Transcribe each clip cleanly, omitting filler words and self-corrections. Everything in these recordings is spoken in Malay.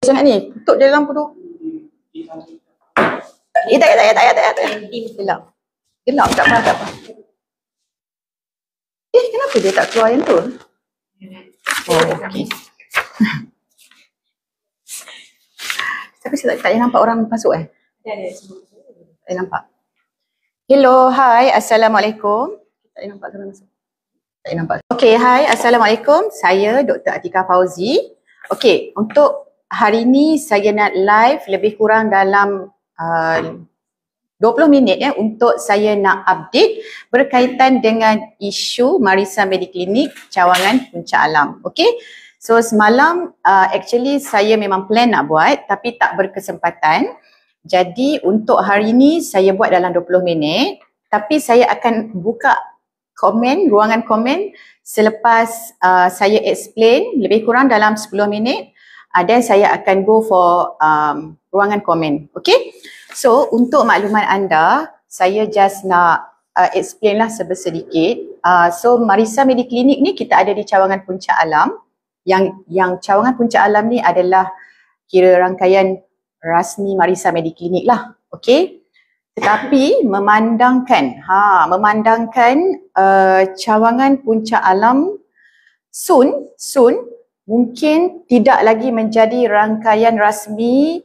sangat ni. Tutup je lampu tu. Tak payah. Gelap, tak apa. Kenapa dia tak keluar yang tu? Oh, okey. Tapi saya tak nampak orang masuk Tak nampak. Hello, hi, Assalamualaikum. Tak nampak orang masuk. Tak nampak. Okey, hi, Assalamualaikum. Saya Dr. Atika Fauzi. Okey, untuk hari ni saya nak live lebih kurang dalam 20 minit untuk saya nak update berkaitan dengan isu Marisa Mediclinic Cawangan Puncak Alam. Okey. So semalam actually saya memang plan nak buat tapi tak berkesempatan. Jadi untuk hari ni saya buat dalam 20 minit tapi saya akan buka komen, ruangan komen selepas saya explain lebih kurang dalam 10 minit dan saya akan go for ruangan komen. Okey. So untuk makluman anda, saya just nak explain lah sedikit. So Marisa Mediclinic ni kita ada di Cawangan Puncak Alam. Yang Cawangan Puncak Alam ni adalah kira rangkaian rasmi Marisa Mediclinic lah. Okey. Tetapi memandangkan Cawangan Puncak Alam soon mungkin tidak lagi menjadi rangkaian rasmi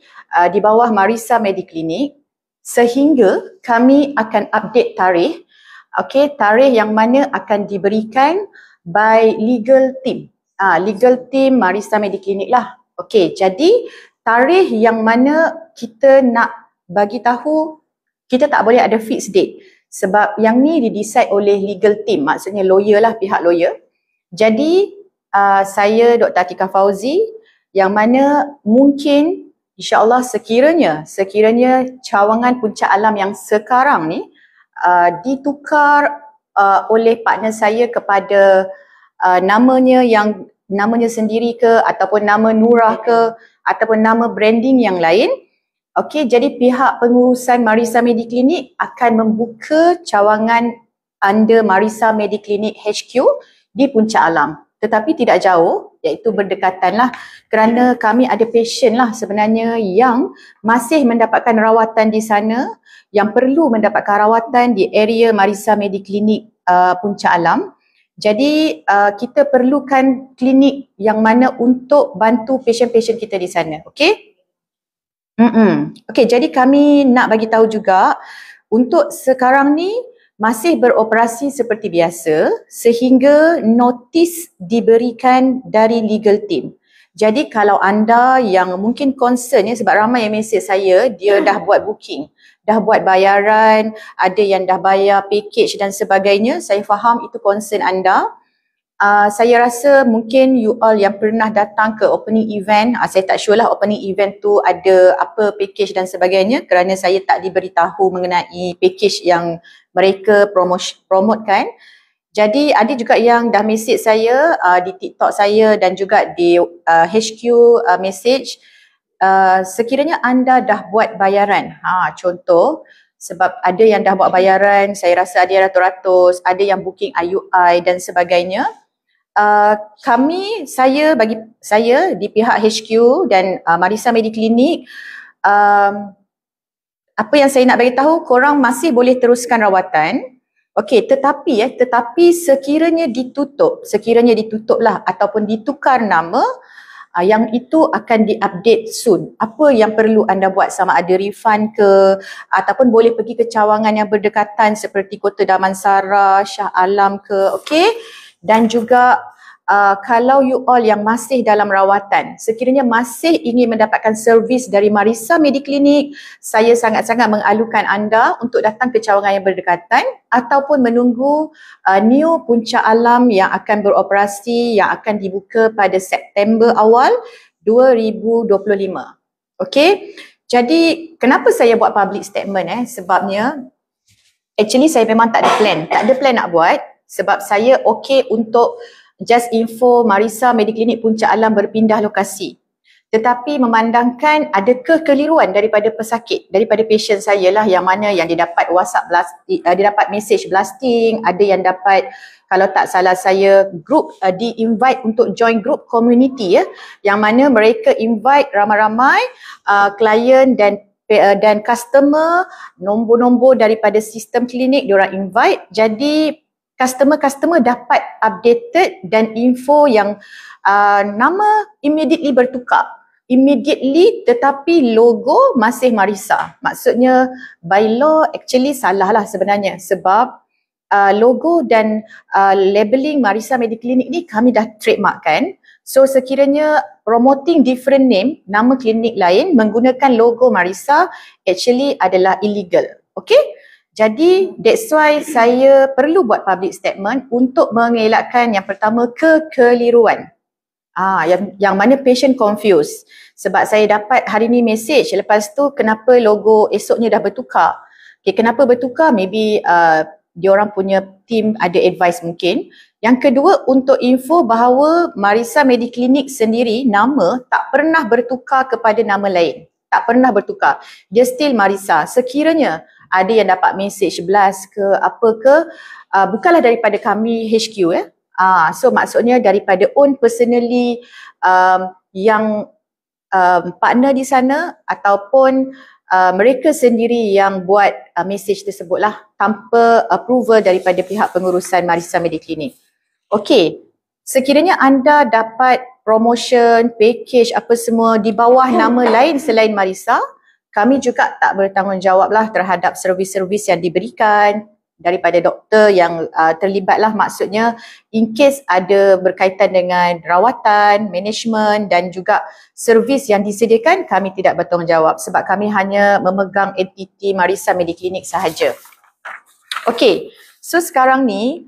di bawah Marisa Mediclinic sehingga kami akan update tarikh. Okey, tarikh yang mana akan diberikan by legal team. Legal team Marisa Mediclinic lah. Okey, jadi tarikh yang mana kita nak bagi tahu, kita tak boleh ada fixed date sebab yang ni di-decide oleh legal team, maksudnya lawyer lah, pihak lawyer. Jadi saya Dr. Atika Fauzi yang mana mungkin InsyaAllah sekiranya Cawangan Puncak Alam yang sekarang ni ditukar oleh partner saya kepada namanya sendiri ke ataupun nama Nurah ke ataupun nama branding yang lain. Okey, jadi pihak pengurusan Marisa Mediclinic akan membuka cawangan under Marisa Mediclinic HQ di Puncak Alam. Tetapi tidak jauh, iaitu berdekatan lah kerana kami ada pasien lah sebenarnya yang masih mendapatkan rawatan di sana, yang perlu mendapatkan rawatan di area Marisa Mediclinic Puncak Alam. Jadi kita perlukan klinik yang mana untuk bantu pasien-pasien kita di sana. Okey? Okey, jadi kami nak bagi tahu juga untuk sekarang ni masih beroperasi seperti biasa sehingga notis diberikan dari legal team. Jadi kalau anda yang mungkin concern sebab ramai yang mesej saya, dia dah buat booking, dah buat bayaran, ada yang dah bayar package dan sebagainya, saya faham itu concern anda. Saya rasa mungkin you all yang pernah datang ke opening event, saya tak sure lah opening event tu ada apa package dan sebagainya kerana saya tak diberitahu mengenai package yang mereka promotekan. Jadi ada juga yang dah message saya di TikTok saya dan juga di HQ message, sekiranya anda dah buat bayaran, contoh sebab ada yang dah buat bayaran, saya rasa ada yang ratus-ratus, ada yang booking IUI dan sebagainya. Bagi saya di pihak HQ dan Marisa Mediclinic, apa yang saya nak bagi tahu, korang masih boleh teruskan rawatan. Okey, tetapi sekiranya ditutup lah ataupun ditukar nama, yang itu akan diupdate soon. Apa yang perlu anda buat, sama ada refund ke ataupun boleh pergi ke cawangan yang berdekatan seperti Kota Damansara, Shah Alam ke, okey? Dan juga kalau you all yang masih dalam rawatan, sekiranya masih ingin mendapatkan servis dari Marisa Mediclinic, saya sangat-sangat mengalukan anda untuk datang ke cawangan yang berdekatan ataupun menunggu new Puncak Alam yang akan beroperasi, yang akan dibuka pada September awal 2025. Okey, jadi kenapa saya buat public statement sebabnya actually saya memang tak ada plan nak buat sebab saya okey untuk just info Marisa Mediclinic Puncak Alam berpindah lokasi. tetapi memandangkan ada kekeliruan daripada pesakit, daripada patient saya lah, yang mana yang dia dapat WhatsApp blasting, dia dapat message blasting, ada yang dapat, kalau tak salah saya, group di-invite untuk join group community ya, yang mana mereka invite ramai-ramai klien dan customer, nombor-nombor daripada sistem klinik diorang invite, jadi customer dapat updated dan info yang nama immediately bertukar. Immediately, tetapi logo masih Marisa. Maksudnya by law actually salah lah sebenarnya, sebab logo dan labeling Marisa Mediclinic ni kami dah trademark kan. So sekiranya promoting different name, nama klinik lain menggunakan logo Marisa actually adalah illegal. Okay? Jadi that's why saya perlu buat public statement untuk mengelakkan yang pertama kekeliruan. Yang mana patient confused. Sebab saya dapat hari ni message, lepas tu kenapa logo esoknya dah bertukar. Okay, kenapa bertukar? Maybe diorang punya team ada advice mungkin. Yang kedua, untuk info bahawa Marisa Mediclinic sendiri nama tak pernah bertukar kepada nama lain. Tak pernah bertukar. Dia still Marisa. Sekiranya ada yang dapat message blast ke apa ke, bukanlah daripada kami HQ ya. So maksudnya daripada own personally yang partner di sana, ataupun mereka sendiri yang buat message tersebut lah, tanpa approval daripada pihak pengurusan Marisa Mediclinic. Okey, sekiranya anda dapat promotion, package apa semua di bawah nama lain selain Marisa, kami juga tak bertanggungjawab lah terhadap servis-servis yang diberikan daripada doktor yang terlibat lah, maksudnya in case ada berkaitan dengan rawatan, management dan juga servis yang disediakan, kami tidak bertanggungjawab sebab kami hanya memegang entiti Marisa Mediclinic sahaja. Okay, so sekarang ni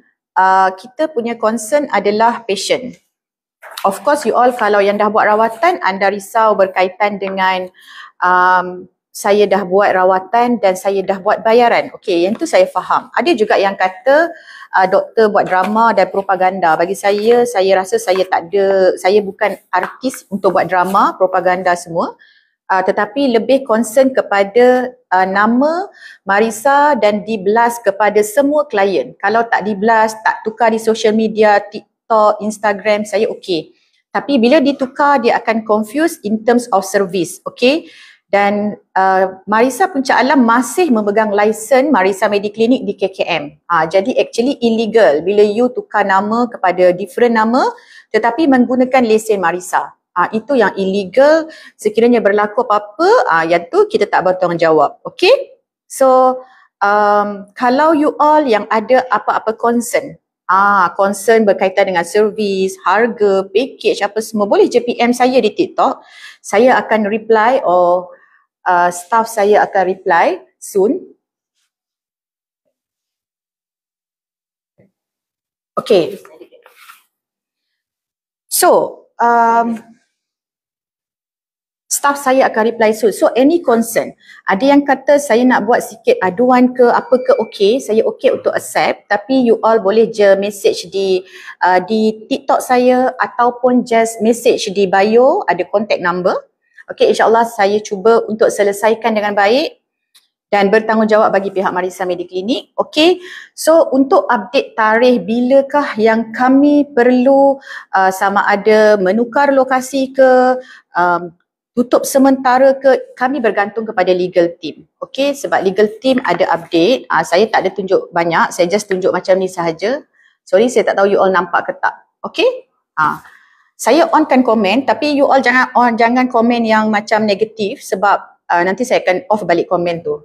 kita punya concern adalah patient. Of course you all kalau yang dah buat rawatan, anda risau berkaitan dengan saya dah buat rawatan dan saya dah buat bayaran. Okey, yang tu saya faham. Ada juga yang kata doktor buat drama dan propaganda. Bagi saya rasa saya tak ada, saya bukan artis untuk buat drama, propaganda semua. Tetapi lebih concern kepada nama Marisa dan di-blast kepada semua klien. Kalau tak di-blast, tak tukar di social media, TikTok, Instagram, saya okey. Tapi bila ditukar, dia akan confuse in terms of service. Okey. Dan Marisa Puncak Alam masih memegang lesen Marisa Mediclinic di KKM. Jadi actually illegal bila you tukar nama kepada different nama tetapi menggunakan lesen Marisa. Itu yang illegal. Sekiranya berlaku apa-apa, yang tu kita tak bertanggungjawab. Okay? So kalau you all yang ada apa-apa concern, concern berkaitan dengan servis, harga, package apa semua, boleh je PM saya di TikTok. Saya akan reply staff saya akan reply soon. Okay. So, staff saya akan reply soon. So, any concern. Ada yang kata saya nak buat sikit aduan ke apa ke, okay. Saya okay untuk accept. Tapi you all boleh je message di TikTok saya ataupun just message di bio, ada contact number. Okay, insyaAllah saya cuba untuk selesaikan dengan baik dan bertanggungjawab bagi pihak Marisa Mediclinic. Okay, so untuk update tarikh bilakah yang kami perlu sama ada menukar lokasi ke, tutup sementara ke, kami bergantung kepada legal team. Okay, sebab legal team ada update. Saya tak ada tunjuk banyak, saya just tunjuk macam ni sahaja. Sorry, saya tak tahu you all nampak ke tak. Okay, saya onkan komen tapi you all jangan komen yang macam negatif sebab nanti saya akan off balik komen tu.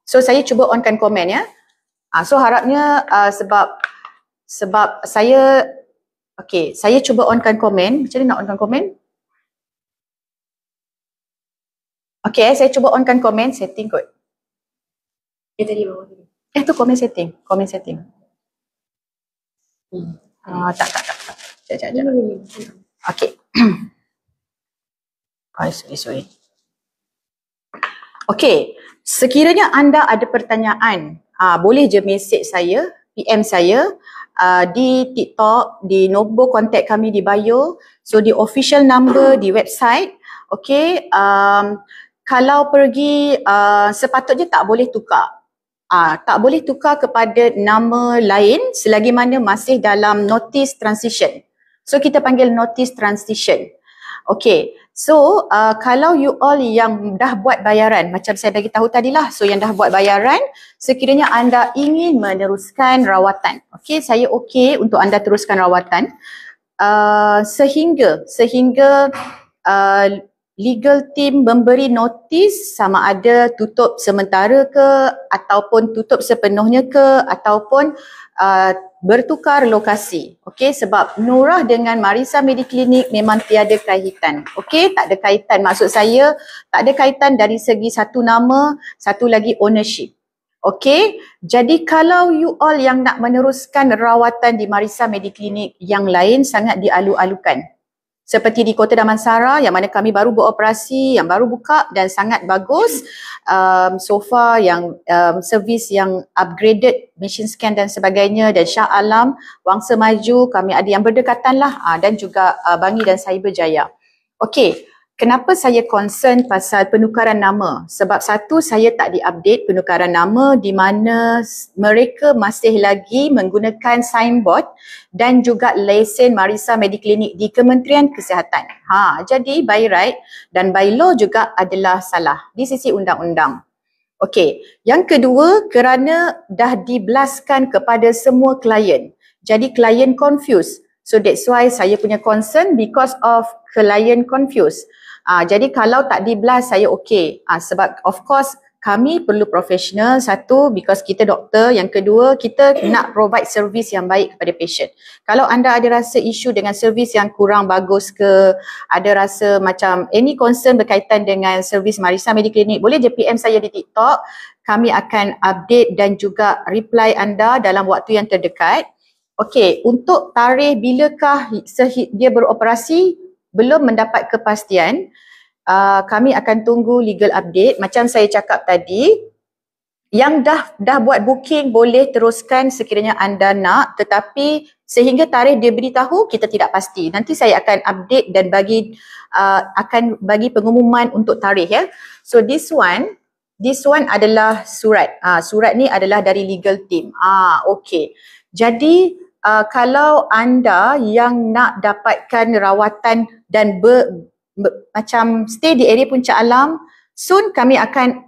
So saya cuba onkan komen ya. So harapnya sebab saya okey, saya cuba onkan komen. Macam mana nak onkan komen? Okey, saya cuba onkan komen setting kot. Tadi bawah tadi. Tu komen setting, tak. Sekejap. Okay. Sorry. Okay, sekiranya anda ada pertanyaan, boleh je message saya, PM saya di TikTok, di nombor kontak kami di bio. So di official number di website, Okey, kalau pergi sepatutnya tak boleh tukar. Tak boleh tukar kepada nama lain selagi mana masih dalam notice transition. So kita panggil notice transition. Okay, so kalau you all yang dah buat bayaran, macam saya bagi tahu tadilah, so yang dah buat bayaran, sekiranya anda ingin meneruskan rawatan, okay, saya okay untuk anda teruskan rawatan sehingga legal team memberi notis sama ada tutup sementara ke ataupun tutup sepenuhnya ke ataupun bertukar lokasi. Okey, sebab Nurah dengan Marisa Mediclinic memang tiada kaitan. Okey, tak ada kaitan. Maksud saya tak ada kaitan dari segi satu nama, satu lagi ownership. Okey, jadi kalau you all yang nak meneruskan rawatan di Marisa Mediclinic yang lain sangat dialu-alukan. Seperti di Kota Damansara yang mana kami baru beroperasi, yang baru buka dan sangat bagus. So far yang servis yang upgraded, machine scan dan sebagainya, dan Shah Alam, Wangsa Maju, kami ada yang berdekatan lah, dan juga Bangi dan Cyberjaya. Okey, kenapa saya concern pasal penukaran nama? Sebab satu, saya tak di-update penukaran nama di mana mereka masih lagi menggunakan signboard dan juga lesen Marisa Mediclinic di Kementerian Kesihatan. Jadi by right dan by law juga adalah salah di sisi undang-undang. Okey, yang kedua, kerana dah diblaskan kepada semua klien. Jadi klien confused. So that's why saya punya concern because of klien confused. Jadi kalau tak di-blast saya okey. Sebab of course kami perlu profesional, satu because kita doktor, yang kedua kita nak provide servis yang baik kepada patient. Kalau anda ada rasa isu dengan servis yang kurang bagus ke, ada rasa macam any concern berkaitan dengan servis Marisa Mediclinic, boleh je PM saya di TikTok. Kami akan update dan juga reply anda dalam waktu yang terdekat. Okey, untuk tarikh bilakah dia beroperasi, belum mendapat kepastian. Kami akan tunggu legal update. Macam saya cakap tadi, yang dah buat booking boleh teruskan sekiranya anda nak, tetapi sehingga tarikh dia beritahu kita tidak pasti. Nanti saya akan update dan akan bagi pengumuman untuk tarikh ya. So this one adalah surat. Surat ni adalah dari legal team. Okey. Jadi kalau anda yang nak dapatkan rawatan dan macam stay di area Puncak Alam, soon kami akan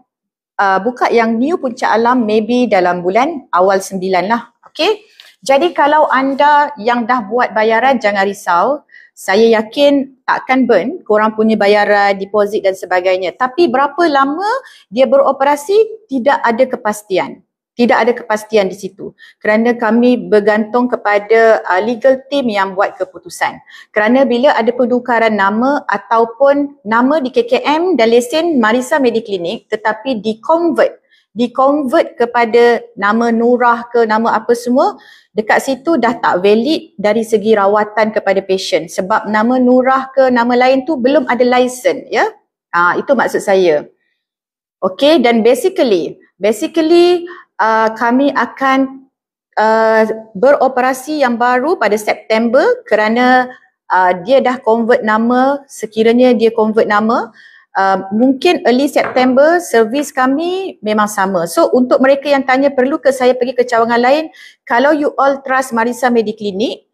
buka yang new Puncak Alam maybe dalam bulan awal 9 lah. Okay? Jadi kalau anda yang dah buat bayaran jangan risau. Saya yakin takkan burn korang punya bayaran, deposit dan sebagainya. Tapi berapa lama dia beroperasi tidak ada kepastian. Tidak ada kepastian di situ kerana kami bergantung kepada legal team yang buat keputusan. Kerana bila ada penukaran nama ataupun nama di KKM dan lesen Marisa Mediclinic tetapi di-convert kepada nama Nurah ke nama apa semua, dekat situ dah tak valid dari segi rawatan kepada patient sebab nama Nurah ke nama lain tu belum ada lesen ya. Itu maksud saya. Okay, dan basically kami akan beroperasi yang baru pada September kerana dia dah convert nama. Sekiranya dia convert nama, mungkin early September servis kami memang sama. So untuk mereka yang tanya perlu ke saya pergi ke cawangan lain, kalau you all trust Marisa Mediclinic,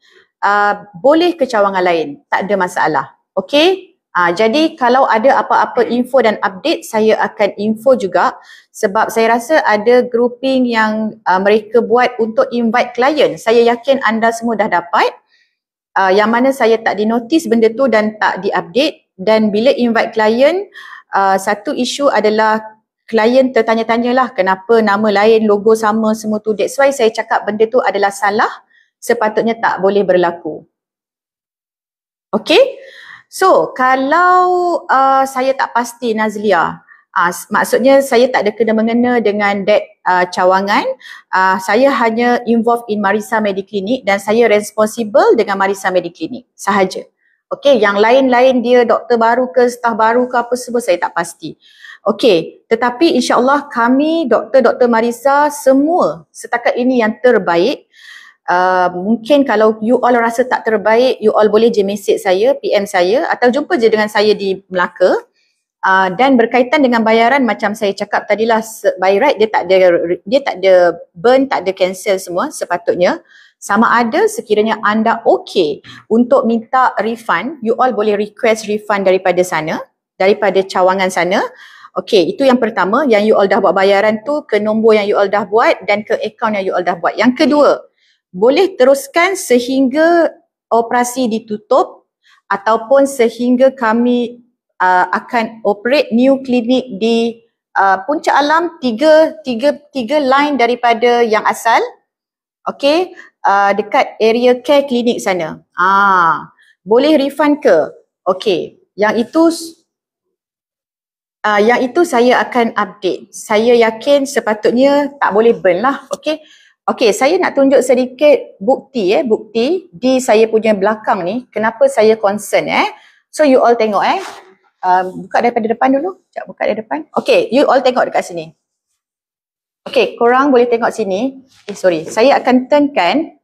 boleh ke cawangan lain, tak ada masalah. Okay? Jadi kalau ada apa-apa info dan update, saya akan info juga sebab saya rasa ada grouping yang mereka buat untuk invite klien. Saya yakin anda semua dah dapat, yang mana saya tak dinotis benda tu dan tak diupdate. Dan bila invite klien, satu isu adalah klien tertanya-tanyalah kenapa nama lain, logo sama semua tu. That's why saya cakap benda tu adalah salah, sepatutnya tak boleh berlaku. Okay? So, kalau saya tak pasti Nazlia, maksudnya saya tak ada kena-mengena dengan that cawangan, saya hanya involved in Marisa Mediclinic dan saya responsible dengan Marisa Mediclinic sahaja. Okay, yang lain-lain dia doktor baru ke, staf baru ke apa semua saya tak pasti. Okay, tetapi insyaAllah kami doktor-doktor Marisa semua setakat ini yang terbaik. Mungkin kalau you all rasa tak terbaik, you all boleh je message saya, PM saya atau jumpa je dengan saya di Melaka. Dan berkaitan dengan bayaran macam saya cakap tadilah, by right dia tak ada burn, tak ada cancel semua sepatutnya. Sama ada sekiranya anda okey untuk minta refund, you all boleh request refund daripada sana, daripada cawangan sana. Okey, itu yang pertama, yang you all dah buat bayaran tu ke nombor yang you all dah buat dan ke akaun yang you all dah buat. Yang kedua, boleh teruskan sehingga operasi ditutup ataupun sehingga kami akan operate new clinic di Puncak Alam, tiga line daripada yang asal. Okey, dekat area care clinic sana. Boleh refund ke? Okey, yang itu saya akan update. Saya yakin sepatutnya tak boleh burn lah. Okey. Okey, saya nak tunjuk sedikit bukti di saya punya belakang ni. Kenapa saya concern So you all tengok buka daripada depan dulu. Sekejap, buka dari depan. Okey, you all tengok dekat sini. Okey, korang boleh tengok sini. Sorry, saya akan turnkan.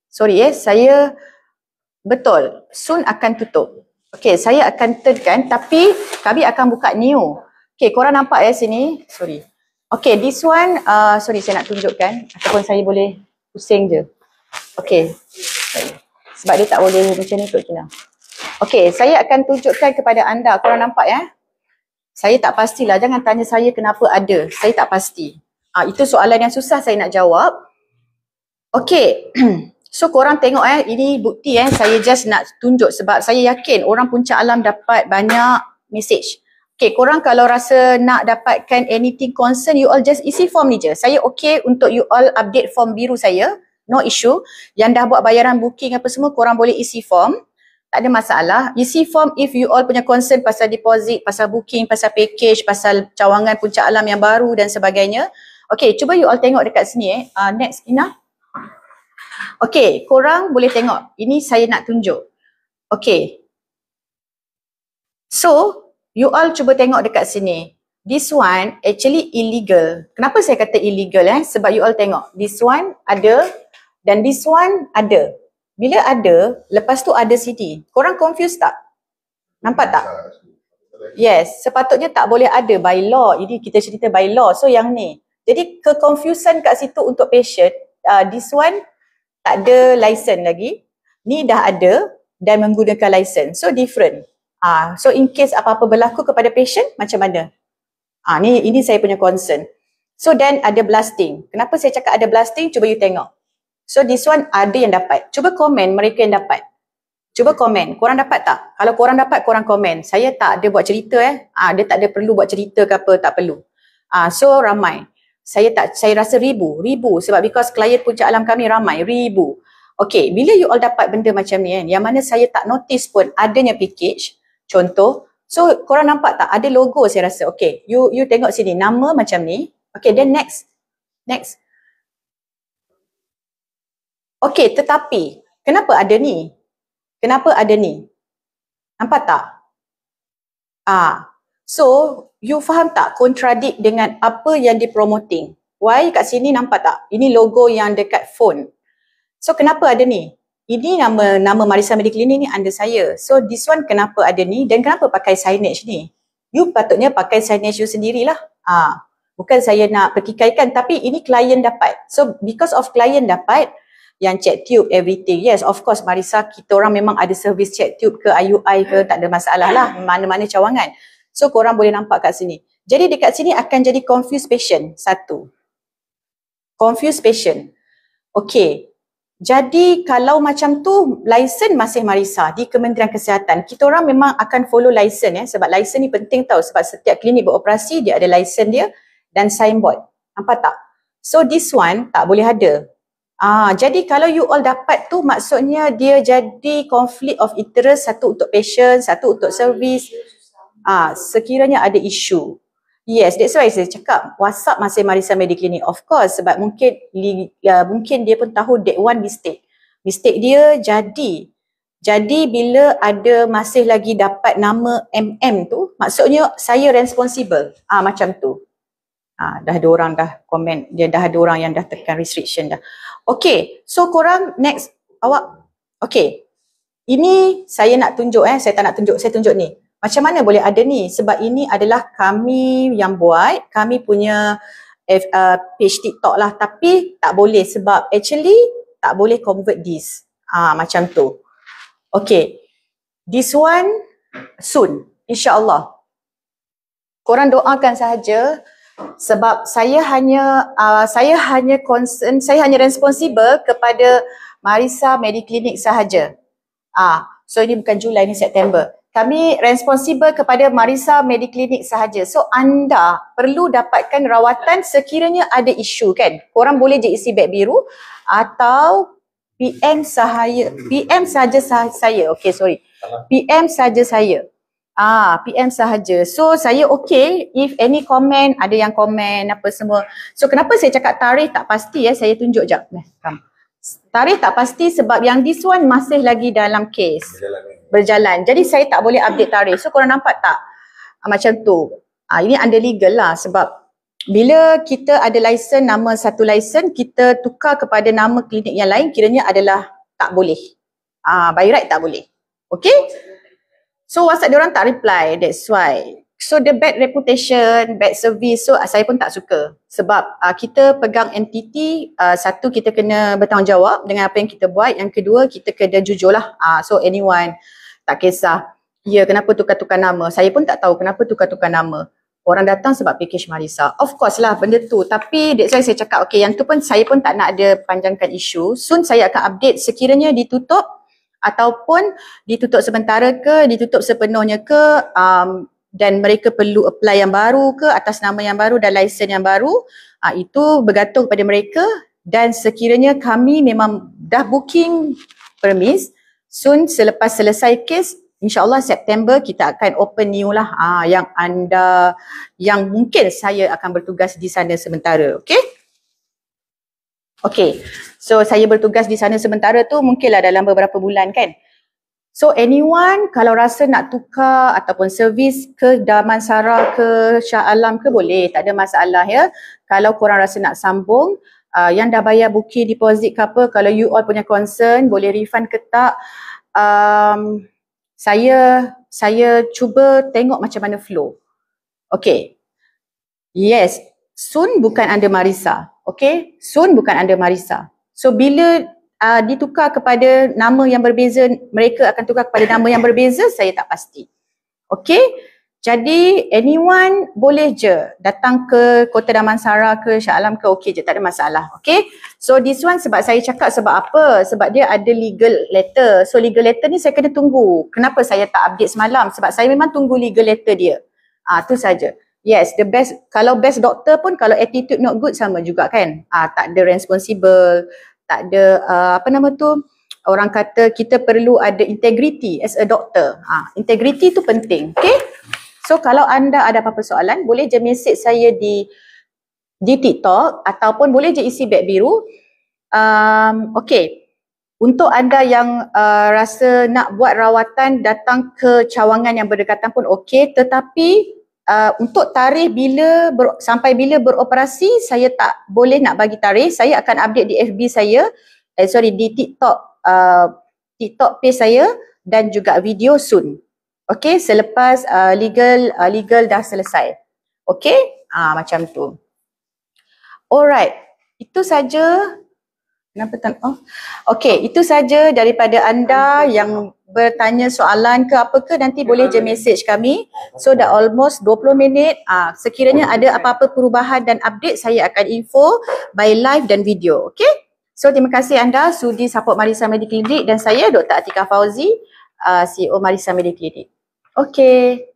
Sorry saya betul. Soon akan tutup. Okey, saya akan turnkan tapi kami akan buka new. Okey, korang nampak sini. Sorry. Okay, this one, sorry saya nak tunjukkan ataupun saya boleh pusing je. Okay, sebab dia tak boleh macam ni Tok Kina. Okay, saya akan tunjukkan kepada anda, korang nampak Saya tak pastilah, jangan tanya saya kenapa ada, saya tak pasti. Itu soalan yang susah saya nak jawab. Okay, so korang tengok ini bukti saya just nak tunjuk sebab saya yakin orang Puncak Alam dapat banyak message. Okay, korang kalau rasa nak dapatkan anything concern, you all just isi form ni je. Saya okay untuk you all update form biru saya. No issue. Yang dah buat bayaran booking apa semua, korang boleh isi form. Tak ada masalah. Isi form if you all punya concern pasal deposit, pasal booking, pasal package, pasal cawangan Puncak Alam yang baru dan sebagainya. Okay, cuba you all tengok dekat sini Next, Ina. Okay, korang boleh tengok. Ini saya nak tunjuk. Okay. So, you all cuba tengok dekat sini. This one actually illegal. Kenapa saya kata illegal Sebab you all tengok. This one ada dan this one ada. Bila ada, lepas tu ada CD. Korang confused tak? Nampak tak? Yes, sepatutnya tak boleh ada by law. Ini kita cerita by law. So yang ni. Jadi ke-confusion kat situ untuk patient. This one tak ada license lagi. Ni dah ada dan menggunakan license. So different. So in case apa-apa berlaku kepada patient, macam mana? Ini saya punya concern. So then ada blasting. Kenapa saya cakap ada blasting? Cuba you tengok. So this one ada yang dapat. Cuba komen mereka yang dapat. Cuba komen. Korang dapat tak? Kalau korang dapat, korang komen. Saya tak ada buat cerita dia tak ada perlu buat cerita ke apa, tak perlu. So ramai. Saya rasa ribu sebab because klien Puncak Alam kami ramai, ribu. Okay, bila you all dapat benda macam ni yang mana saya tak notice pun adanya package. Contoh, so korang nampak tak ada logo saya rasa. Okay, you tengok sini nama macam ni. Okay, then next. Okay, tetapi kenapa ada ni? Nampak tak? So you faham tak contradict dengan apa yang dipromoting? Why kat sini nampak tak? Ini logo yang dekat phone. So kenapa ada ni? Ini nama Marisa Mediclinic ni under saya. So this one kenapa ada ni dan kenapa pakai signage ni? You patutnya pakai signage you sendirilah. Bukan saya nak pertikaikan tapi ini klien dapat. So because of klien dapat yang check tube everything. Yes, of course Marisa, kita orang memang ada service check tube ke IUI ke, tak ada masalah lah. Mana-mana cawangan. So korang boleh nampak kat sini. Jadi dekat sini akan jadi confused patient. Satu. Confused patient. Okay. Jadi kalau macam tu, license masih Marisa di Kementerian Kesihatan. Kita orang memang akan follow license sebab license ni penting tau sebab setiap klinik beroperasi dia ada license dia dan signboard. Nampak tak? So this one tak boleh ada. Jadi kalau you all dapat tu maksudnya dia jadi conflict of interest, satu untuk patient, satu untuk service. Sekiranya ada isu. Yes, that's why saya cakap WhatsApp masih Marisa Mediclinic. Of course, sebab mungkin dia pun tahu that one mistake. Mistake dia jadi bila ada masih lagi dapat nama MM tu, maksudnya saya responsible. Macam tu. Dah ada orang dah komen, dia dah ada orang yang dah tekan restriction dah. Okay, so korang next, awak, okay. Ini saya nak tunjuk saya tak nak tunjuk, saya tunjuk ni. Macam mana boleh ada ni? Sebab ini adalah kami yang buat, kami punya page TikTok lah. Tapi tak boleh sebab actually tak boleh convert this. Macam tu. Okay. This one soon, insyaAllah. Korang doakan sahaja sebab saya hanya concern, saya hanya responsible kepada Marisa Mediclinic sahaja. So ini bukan Julai, ini September. Kami responsible kepada Marisa Mediclinic sahaja. So anda perlu dapatkan rawatan sekiranya ada isu kan. Korang boleh je isi beg biru atau PM sahaja saya. Okay, sorry. PM saja saya. PM sahaja. So saya okay if any comment, ada yang komen apa semua. So kenapa saya cakap tarikh tak pasti saya tunjuk jap. Tarikh tak pasti sebab yang this one masih lagi dalam case. Berjalan. Jadi saya tak boleh update tarikh. So korang nampak tak? Macam tu. Ini under legal lah sebab bila kita ada lesen, nama satu lesen, kita tukar kepada nama klinik yang lain, kiranya adalah tak boleh. By right tak boleh. Okay? So WhatsApp diorang tak reply, that's why. So the bad reputation, bad service, so saya pun tak suka. Sebab kita pegang entiti, satu kita kena bertanggungjawab dengan apa yang kita buat, yang kedua kita kena jujur lah. So anyone, tak kisah. Ya, kenapa tukar-tukar nama? Saya pun tak tahu kenapa tukar-tukar nama. Orang datang sebab package Marisa. Of course lah benda tu. Tapi that's why saya cakap, okay, yang tu pun saya pun tak nak ada panjangkan isu. Soon saya akan update sekiranya ditutup ataupun ditutup sementara ke, ditutup sepenuhnya ke, dan mereka perlu apply yang baru ke, atas nama yang baru dan lesen yang baru, itu bergantung kepada mereka. Dan sekiranya kami memang dah booking premise, soon selepas selesai kes, insyaAllah September kita akan open new lah, yang mungkin saya akan bertugas di sana sementara, okay? Okay, so saya bertugas di sana sementara tu mungkinlah dalam beberapa bulan kan. So anyone kalau rasa nak tukar ataupun servis ke Damansara ke Shah Alam ke boleh, tak ada masalah ya. Kalau korang rasa nak sambung, yang dah bayar booking deposit ke apa, kalau you all punya concern boleh refund ke tak, saya cuba tengok macam mana flow. Okay, yes, soon bukan under Marisa. Okay, soon bukan under Marisa. So bila ditukar kepada nama yang berbeza, mereka akan tukar kepada nama yang berbeza, saya tak pasti. Okay, jadi anyone boleh je datang ke Kota Damansara ke Shah Alam ke, okay je, tak ada masalah. Okay, so this one sebab saya cakap sebab apa? Sebab dia ada legal letter. So legal letter ni saya kena tunggu. Kenapa saya tak update semalam? Sebab saya memang tunggu legal letter dia. Tu saja. Yes, the best, kalau best doctor pun kalau attitude not good sama juga kan. Tak ada responsible, tak ada apa nama tu, orang kata kita perlu ada integrity as a doctor. Integrity tu penting, okay? So kalau anda ada apa-apa soalan, boleh je message saya di TikTok ataupun boleh je isi beg biru. Okay, untuk anda yang rasa nak buat rawatan datang ke cawangan yang berdekatan pun okay, tetapi untuk tarikh sampai bila beroperasi saya tak boleh nak bagi tarikh. Saya akan update di FB saya, di TikTok page saya dan juga video soon. Okay, selepas legal dah selesai. Okay, macam tu. Alright, itu saja. Kenapa tak? Okay, itu saja daripada anda yang bertanya soalan ke apa ke, nanti boleh je message kami. So dah almost 20 minit. Sekiranya ada apa-apa perubahan dan update, saya akan info by live dan video. Okay? So terima kasih anda sudi support Marisa Mediclinic dan saya Dr. Atika Fauzi, CEO Marisa Mediclinic. Okay.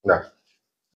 Nah.